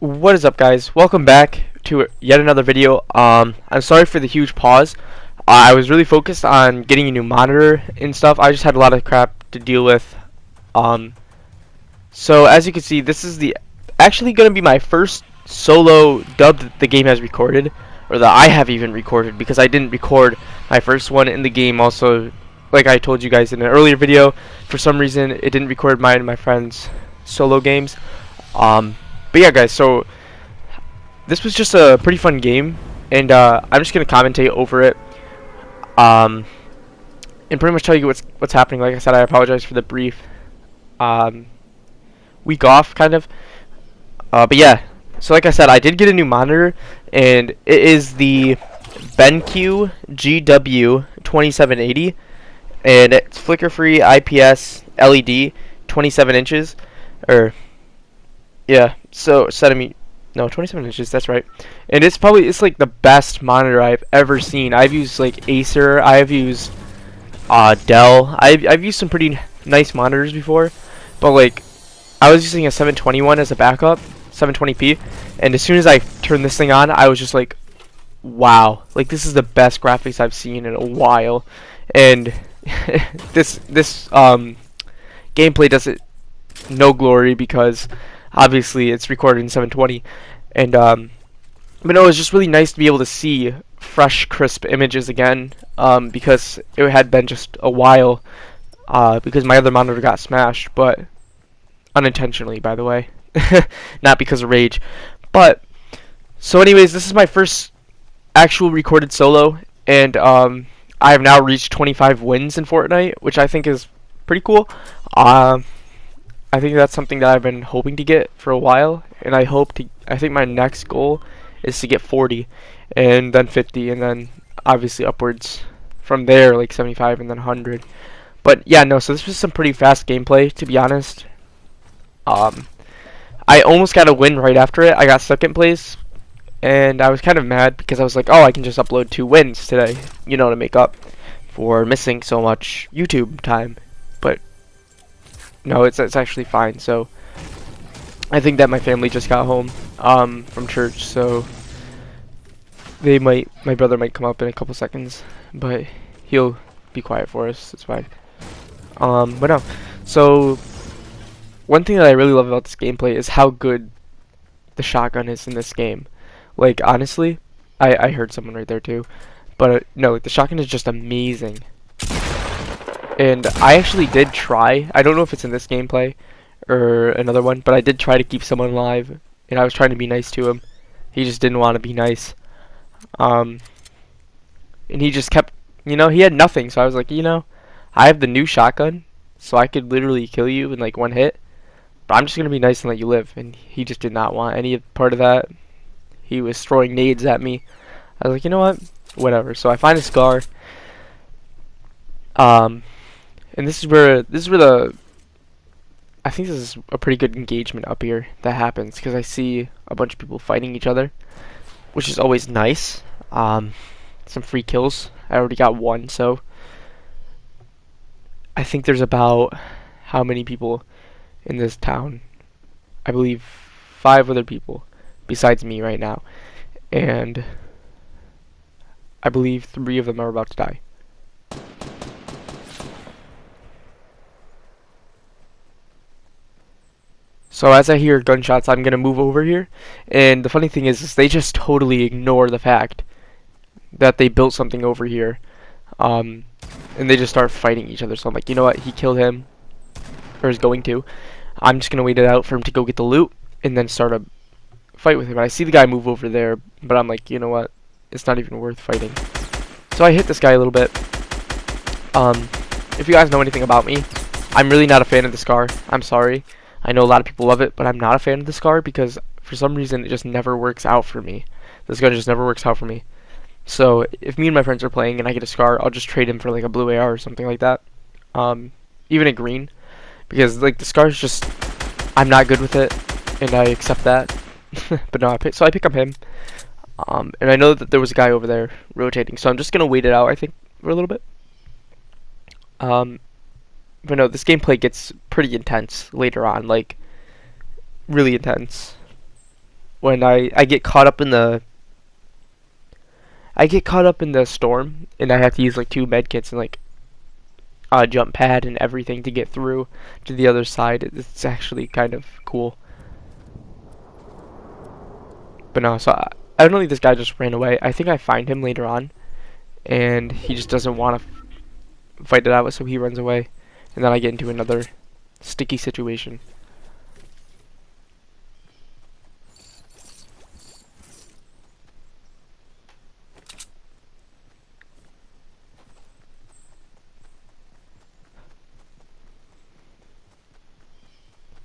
What is up, guys? Welcome back to yet another video. I'm sorry for the huge pause. I was really focused on getting a new monitor and stuff. I just had a lot of crap to deal with. Um, so as you can see, this is the actually going to be my first solo dub that the game has recorded, or that I have even recorded, because I didn't record my first one in the game. Also, like I told you guys in an earlier video, for some reason it didn't record mine and my friends' solo games. But yeah, guys, so this was just a pretty fun game, and I'm just gonna commentate over it, um, and pretty much tell you what's happening. Like I said, I apologize for the brief week off, kind of. But yeah, so like I said, I did get a new monitor, and it is the BenQ GW 2780, and it's flicker-free IPS LED, 27 inches, or yeah, so no, 27 inches, that's right. And it's like the best monitor I've ever seen. I've used like Acer, I've used Dell. I've used some pretty nice monitors before, but like I was using a 721 as a backup, 720p, and as soon as I turned this thing on, I was just like, wow, like this is the best graphics I've seen in a while. And this gameplay does it no glory, because obviously it's recorded in 720, and but no, it was just really nice to be able to see fresh, crisp images again, because it had been just a while, because my other monitor got smashed, but unintentionally, by the way, not because of rage. But so anyways, this is my first actual recorded solo, and I have now reached 25 wins in Fortnite, which I think is pretty cool. I think that's something that I've been hoping to get for a while, and I think my next goal is to get 40, and then 50, and then obviously upwards from there, like 75 and then 100. But yeah, no, so this was some pretty fast gameplay, to be honest. I almost got a win right after it. I got second place, and I was kind of mad because I was like, oh, I can just upload 2 wins today, you know, to make up for missing so much YouTube time. But no, it's actually fine. So I think that my family just got home from church, so my brother might come up in a couple seconds, but he'll be quiet for us. It's fine. But no. So one thing that I really love about this gameplay is how good the shotgun is in this game. Like honestly, I heard someone right there too, but no, like the shotgun is just amazing. And I actually did try, I don't know if it's in this gameplay or another one, but I did try to keep someone alive, and I was trying to be nice to him. He just didn't want to be nice. And he just kept, he had nothing, so I was like, I have the new shotgun, so I could literally kill you in like one hit, but I'm just going to be nice and let you live. And he just did not want any part of that. He was throwing nades at me. I was like, you know what? Whatever. So I find a scar. And this is where I think this is a pretty good engagement up here that happens, because I see a bunch of people fighting each other, which is always nice. Some free kills. I already got 1, so I think there's about how many people in this town? I believe 5 other people besides me right now, and I believe 3 of them are about to die. So as I hear gunshots, I'm gonna move over here, and the funny thing is they just totally ignore the fact that they built something over here, and they just start fighting each other. So I'm like, you know what? He killed him, or is going to. I'm just gonna wait it out for him to go get the loot, and then start a fight with him. And I see the guy move over there, but I'm like, you know what? It's not even worth fighting. So I hit this guy a little bit. If you guys know anything about me, I'm really not a fan of the scar. I'm sorry. I know a lot of people love it, but I'm not a fan of the scar because for some reason it just never works out for me. This gun just never works out for me. So if me and my friends are playing and I get a scar, I'll just trade him for like a blue AR or something like that. Even a green, because like the scar is just, I'm not good with it, and I accept that. But no, so I pick up him. And I know that there was a guy over there rotating, so I'm just gonna wait it out, I think, for a little bit. But no, this gameplay gets pretty intense later on, like really intense. when I get caught up in the storm, and I have to use like 2 med kits and like jump pad and everything to get through to the other side. It's actually kind of cool. But no, so I don't know if this guy just ran away. I think I find him later on, and he just doesn't want to fight it out, so he runs away, and then I get into another sticky situation.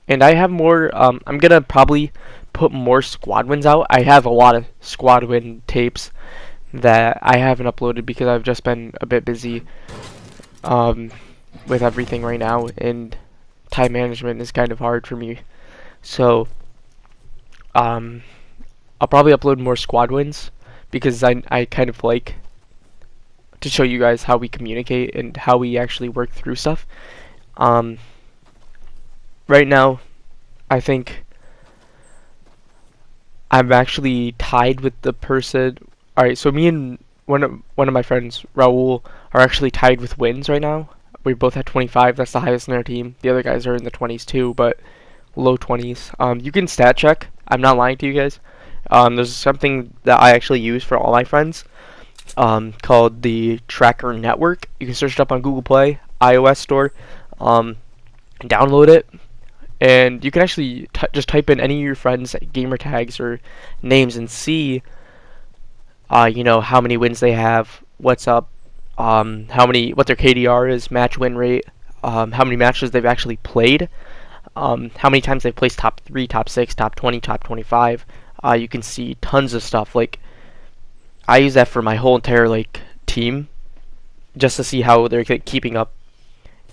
And I have more, I'm gonna probably put more squad wins out. I have a lot of squad win tapes that I haven't uploaded because I've just been a bit busy with everything right now, and time management is kind of hard for me. So I'll probably upload more squad wins because I kind of like to show you guys how we communicate and how we actually work through stuff. Right now, I think I'm actually tied with the person. Alright, so me and one of my friends, Raul, are actually tied with wins right now. We both had 25. That's the highest in our team. The other guys are in the 20s too, but low 20s. You can stat check. I'm not lying to you guys. There's something that I actually use for all my friends called the Tracker Network. You can search it up on Google Play, iOS store, download it, and you can actually just type in any of your friends' gamer tags or names and see, you know, how many wins they have, what's up, what their KDR is, match win rate, how many matches they've actually played, how many times they've placed top 3, top 6, top 20, top 25. You can see tons of stuff. Like, I use that for my whole entire like team, just to see how they're keeping up.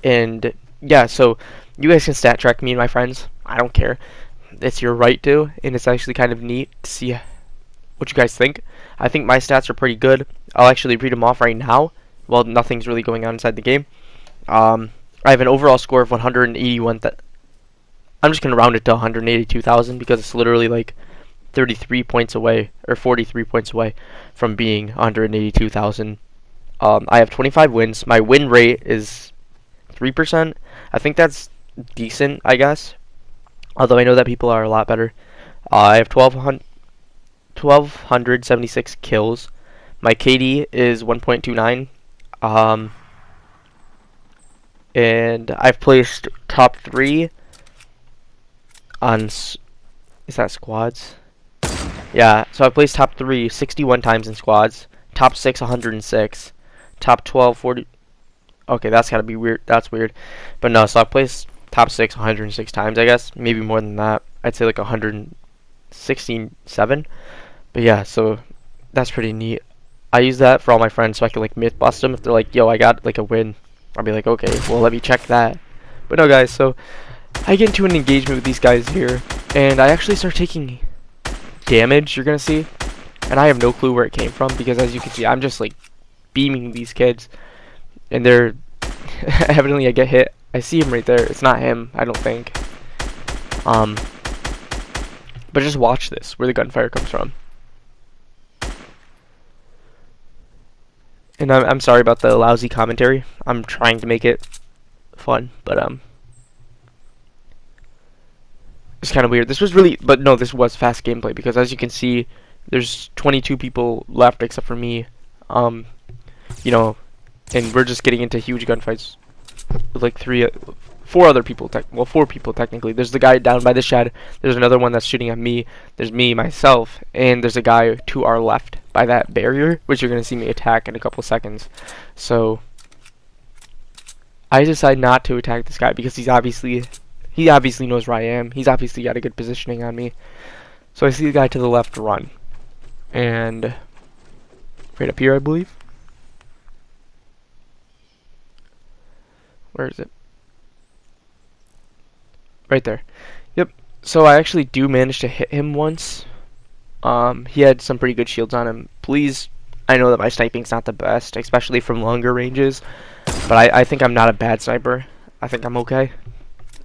And yeah, so you guys can stat track me and my friends. I don't care. It's your right to, and it's actually kind of neat to see what you guys think. I think my stats are pretty good. I'll actually read them off right now. Well, nothing's really going on inside the game. I have an overall score of 181. I'm just gonna round it to 182,000 because it's literally like 33 points away, or 43 points away from being 182,000. I have 25 wins. My win rate is 3%. I think that's decent, I guess. Although I know that people are a lot better. I have 1,276 kills. My KD is 1.29. And I've placed top 3 on... Is that squads? Yeah, so I placed top 3 61 times in squads. Top 6 106. Top 12 40... Okay, that's gotta be weird. That's weird. But no, so I placed top 6 106 times, I guess. Maybe more than that. I'd say like 167. But yeah, so that's pretty neat. I use that for all my friends so I can like myth bust them if they're like, yo, I got like a win. I'll be like, okay, well, let me check that. But no, guys, so I get into an engagement with these guys here, and I actually start taking damage, you're gonna see. And I have no clue where it came from because, as you can see, I'm just like beaming these kids. And they're evidently, I get hit. I see him right there. It's not him, I don't think. But just watch this, where the gunfire comes from. And I'm sorry about the lousy commentary. I'm trying to make it fun, but it's kind of weird. This was fast gameplay because, as you can see, there's 22 people left except for me. You know, and we're just getting into huge gunfights with like 4 people technically. There's the guy down by the shed. There's another one that's shooting at me. There's me, myself, and there's a guy to our left by that barrier, which you're gonna see me attack in a couple seconds. So I decide not to attack this guy because he obviously knows where I am. He's obviously got a good positioning on me. So I see the guy to the left run, and right up here, I believe. Where is it? Right there. Yep. So I actually do manage to hit him once. He had some pretty good shields on him. Please, I know that my sniping's not the best, especially from longer ranges, but I think I'm not a bad sniper. I think I'm okay.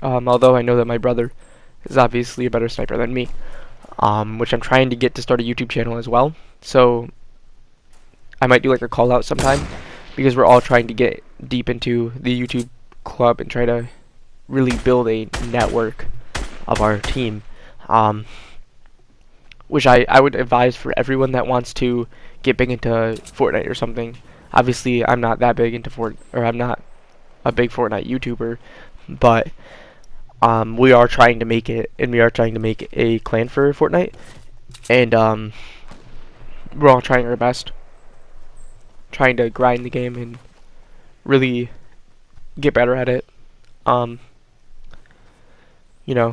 Although I know that my brother is obviously a better sniper than me. which I'm trying to get to start a YouTube channel as well. So I might do like a call out sometime, because we're all trying to get deep into the YouTube club and try to really build a network of our team. Which I would advise for everyone that wants to get big into Fortnite or something. Obviously, I'm not that big into I'm not a big Fortnite YouTuber, but we are trying to make it, and we are trying to make a clan for Fortnite, and we're all trying our best, trying to grind the game and really get better at it.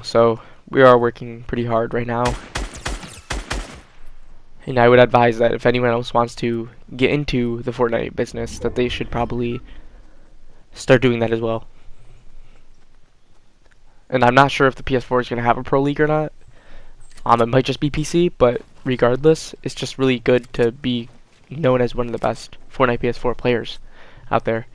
So we are working pretty hard right now. And I would advise that if anyone else wants to get into the Fortnite business, that they should probably start doing that as well. And I'm not sure if the PS4 is going to have a Pro League or not. It might just be PC, but regardless, it's just really good to be known as one of the best Fortnite PS4 players out there.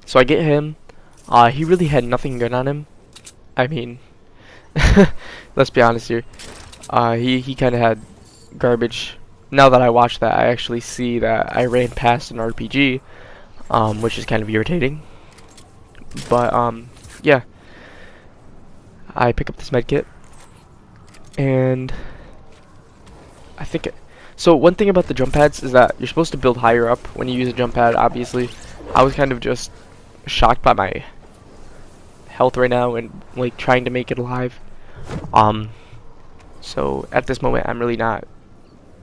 So I get him. He really had nothing good on him. I mean, let's be honest here. He kind of had garbage. Now that I watch that, I actually see that I ran past an RPG, which is kind of irritating. But yeah, I pick up this medkit, and I think so. One thing about the jump pads is that you're supposed to build higher up when you use a jump pad. Obviously, I was kind of just shocked by my health right now and like trying to make it alive. So at this moment, I'm really not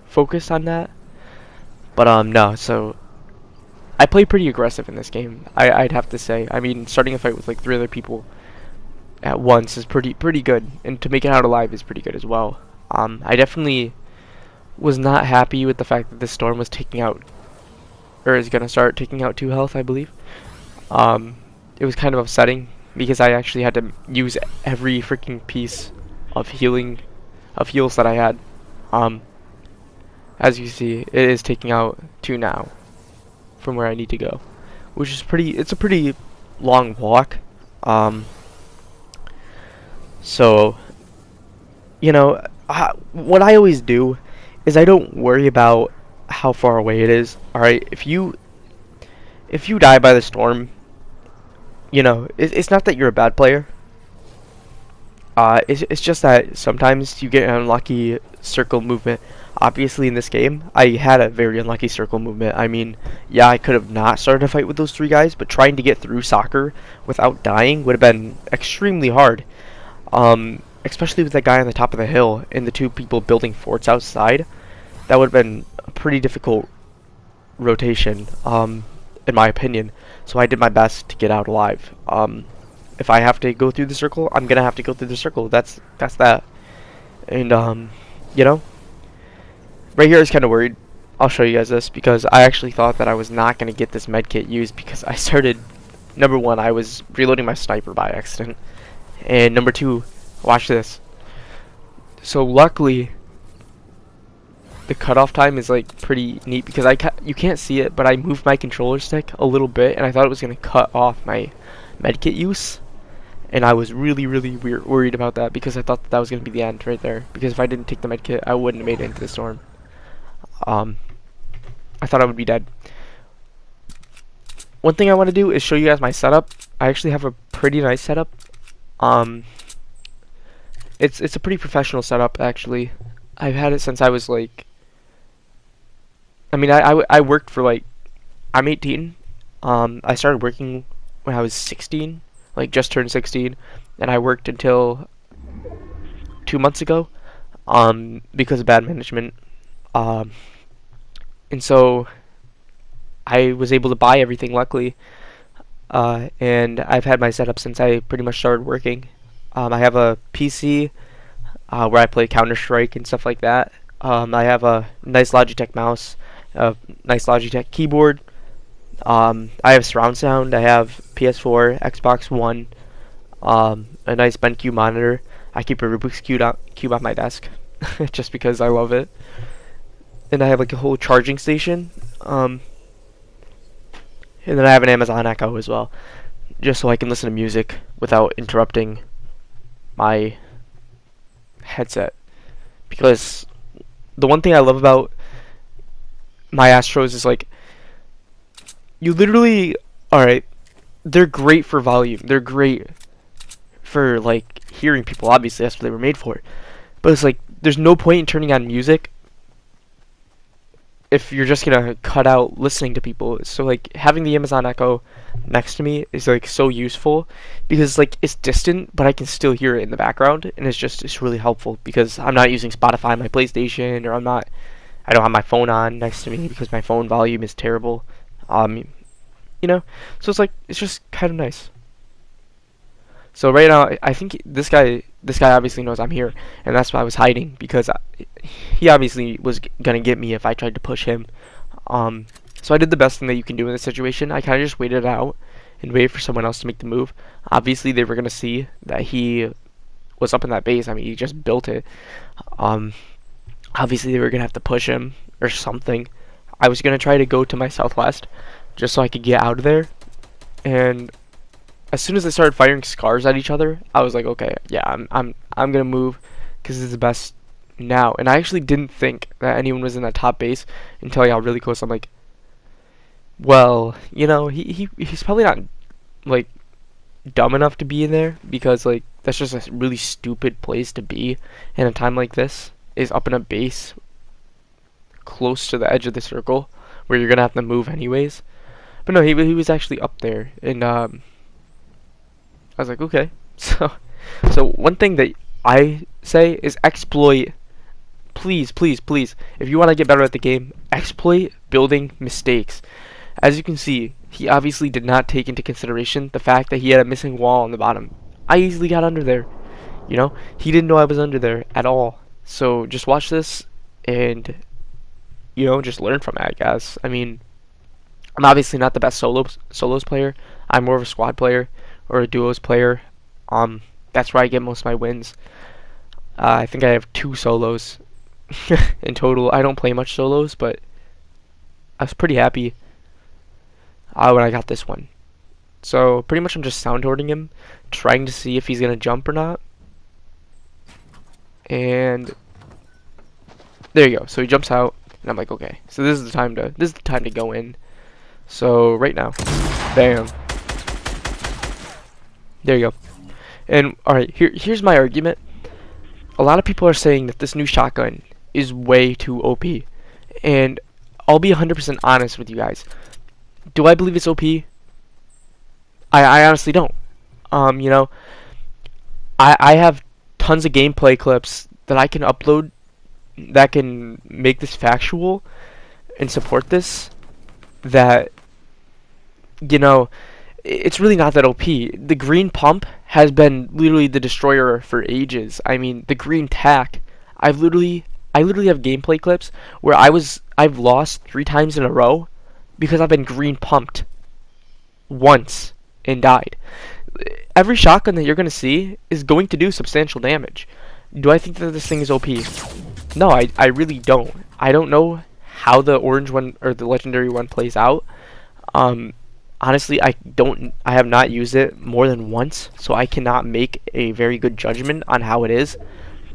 focused on that. But no. So I play pretty aggressive in this game. I'd have to say. I mean, starting a fight with like 3 other people at once is pretty good, and to make it out alive is pretty good as well. I definitely was not happy with the fact that this storm was taking out, or is gonna start taking out 2 health, I believe. It was kind of upsetting because I actually had to use every freaking piece of heals that I had. As you see, it is taking out 2 now from where I need to go, which is it's a pretty long walk. So, what I always do is I don't worry about how far away it is. Alright, if you die by the storm, it's not that you're a bad player. It's just that sometimes you get an unlucky circle movement. Obviously, in this game, I had a very unlucky circle movement. I mean, yeah, I could have not started a fight with those 3 guys, but trying to get through soccer without dying would have been extremely hard. Especially with that guy on the top of the hill and the 2 people building forts outside. That would have been a pretty difficult rotation, in my opinion. So I did my best to get out alive. If I have to go through the circle, I'm gonna have to go through the circle. That's that. And right here I was kind of worried. I'll show you guys this, because I actually thought that I was not gonna get this medkit used, because I started, number 1, I was reloading my sniper by accident, and number 2, watch this. So luckily, the cutoff time is like pretty neat, because you can't see it, but I moved my controller stick a little bit, and I thought it was gonna cut off my medkit use, and I was really worried about that, because I thought that was gonna be the end right there. Because if I didn't take the medkit, I wouldn't have made it into the storm. I thought I would be dead. One thing I want to do is show you guys my setup. I actually have a pretty nice setup. It's a pretty professional setup, actually. I've had it since I was like, I mean, I worked for like, I'm 18. I started working when I was 16, like just turned 16, and I worked until 2 months ago, because of bad management. And so I was able to buy everything, luckily, and I've had my setup since I pretty much started working. I have a PC where I play Counter-Strike and stuff like that. I have a nice Logitech mouse, a nice Logitech keyboard. I have surround sound. I have PS4, Xbox One, a nice BenQ monitor. I keep a Rubik's cube on my desk just because I love it. And I have like a whole charging station. And then I have an Amazon Echo as well, just so I can listen to music without interrupting my headset. Because the one thing I love about my Astros is like, you literally, alright, they're great for volume. They're great for like hearing people. Obviously, that's what they were made for. But it's like, there's no point in turning on music if you're just gonna cut out listening to people. So like having the Amazon Echo next to me is like so useful because like it's distant but I can still hear it in the background, and it's really helpful because I'm not using Spotify on my PlayStation, or I don't have my phone on next to me because my phone volume is terrible. You know, so it's like it's just kind of nice. So right now, I think this guy obviously knows I'm here, and that's why I was hiding, because he obviously was gonna get me if I tried to push him. So I did the best thing that you can do in this situation. I kind of just waited it out and waited for someone else to make the move. Obviously, they were gonna see that he was up in that base. I mean, he just built it. Obviously, they were gonna have to push him or something. I was gonna try to go to my southwest just so I could get out of there, and as soon as they started firing scars at each other, I was like, okay, yeah, I'm gonna move because it's the best now. And I actually didn't think that anyone was in that top base until I got really close. I'm like, well, you know, he's probably not like dumb enough to be in there, because like that's just a really stupid place to be in a time like this, is up in a base close to the edge of the circle where you're gonna have to move anyways. But no, he was actually up there, and I was like, okay. So one thing that I say is exploit. Please, please, please. If you want to get better at the game, exploit building mistakes. As you can see, he obviously did not take into consideration the fact that he had a missing wall on the bottom. I easily got under there. You know, he didn't know I was under there at all. So just watch this and, you know, just learn from it, I guess. I mean, I'm obviously not the best solos player. I'm more of a squad player or a duos player. That's where I get most of my wins. I think I have 2 solos in total. I don't play much solos, but I was pretty happy when I got this one. So pretty much I'm just soundboarding him, trying to see if he's gonna jump or not. And there you go. So he jumps out, and I'm like, okay. So this is the time to go in. So right now, bam. There you go. And alright, here's my argument. A lot of people are saying that this new shotgun is way too OP. And I'll be 100% honest with you guys. Do I believe it's OP? I honestly don't. You know, I have tons of gameplay clips that I can upload that can make this factual and support this. That, you know, it's really not that OP. The green pump has been literally the destroyer for ages. I mean, the green tack. I literally have gameplay clips where I've lost 3 times in a row because I've been green pumped once and died. Every shotgun that you're gonna see is going to do substantial damage. Do I think that this thing is OP? No, I really don't. I don't know how the orange one or the legendary one plays out. Honestly, I have not used it more than once, so I cannot make a very good judgment on how it is.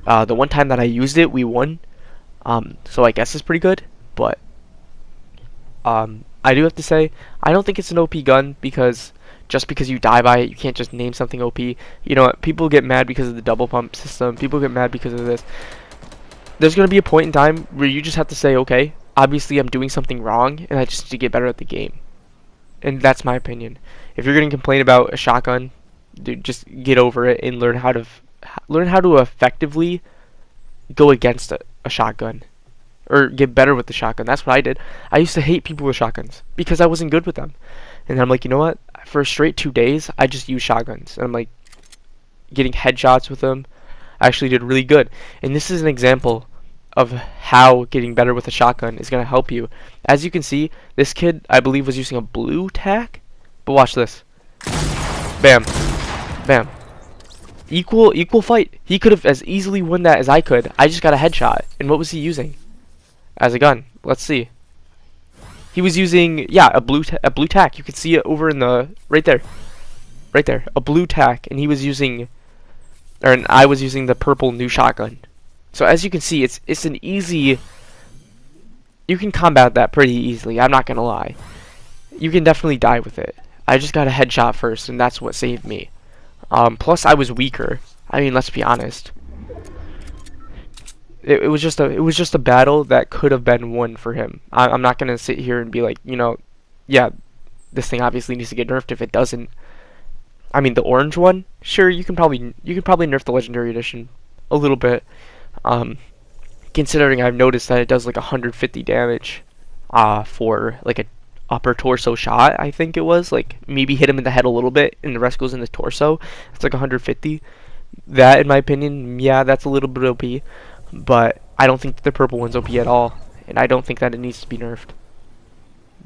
The one time that I used it, we won. So I guess it's pretty good, but I do have to say, I don't think it's an OP gun, because just because you die by it, you can't just name something OP. You know what? People get mad because of the double pump system. People get mad because of this. There's going to be a point in time where you just have to say, okay, obviously I'm doing something wrong, and I just need to get better at the game. And that's my opinion. If you're going to complain about a shotgun, dude, just get over it and learn how to effectively go against a shotgun, or get better with the shotgun. That's what I did. I used to hate people with shotguns because I wasn't good with them. And I'm like, you know what? For a straight 2 days, I just used shotguns, and I'm like getting headshots with them. I actually did really good. And this is an example of how getting better with a shotgun is going to help you. As you can see, this kid, I believe, was using a blue tack. But watch this. Bam. Bam. Equal fight. He could have as easily won that as I could. I just got a headshot. And what was he using as a gun? Let's see. He was using, yeah, a blue tack. You can see it over in the right there, a blue tack, and he was using, and I was using the purple new shotgun. So as you can see, it's an easy. You can combat that pretty easily. I'm not gonna lie. You can definitely die with it. I just got a headshot first, and that's what saved me. Plus, I was weaker. I mean, let's be honest. It was just a battle that could have been won for him. I'm not gonna sit here and be like, yeah, this thing obviously needs to get nerfed if it doesn't. I mean, the orange one, sure, you can probably nerf the legendary edition a little bit. Considering I've noticed that it does like 150 damage, for like a upper torso shot. I think it was like maybe hit him in the head a little bit, and the rest goes in the torso. It's like 150. That, in my opinion, yeah, that's a little bit OP, but I don't think the purple one's OP at all, and I don't think that it needs to be nerfed.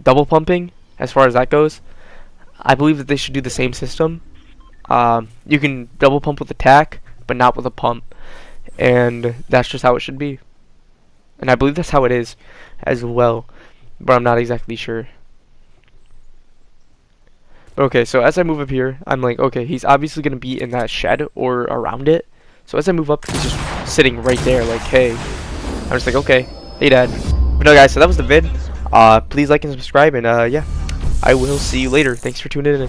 Double pumping, as far as that goes, I believe that they should do the same system. You can double pump with attack, but not with a pump, and that's just how it should be. And I believe that's how it is as well, but I'm not exactly sure. But okay, so as I move up here, I'm like, okay, he's obviously going to be in that shed or around it. So as I move up, he's just sitting right there, like, hey. I'm just like, okay, hey, Dad. But no, guys, so that was the vid. Please like and subscribe, and yeah, I will see you later. Thanks for tuning in.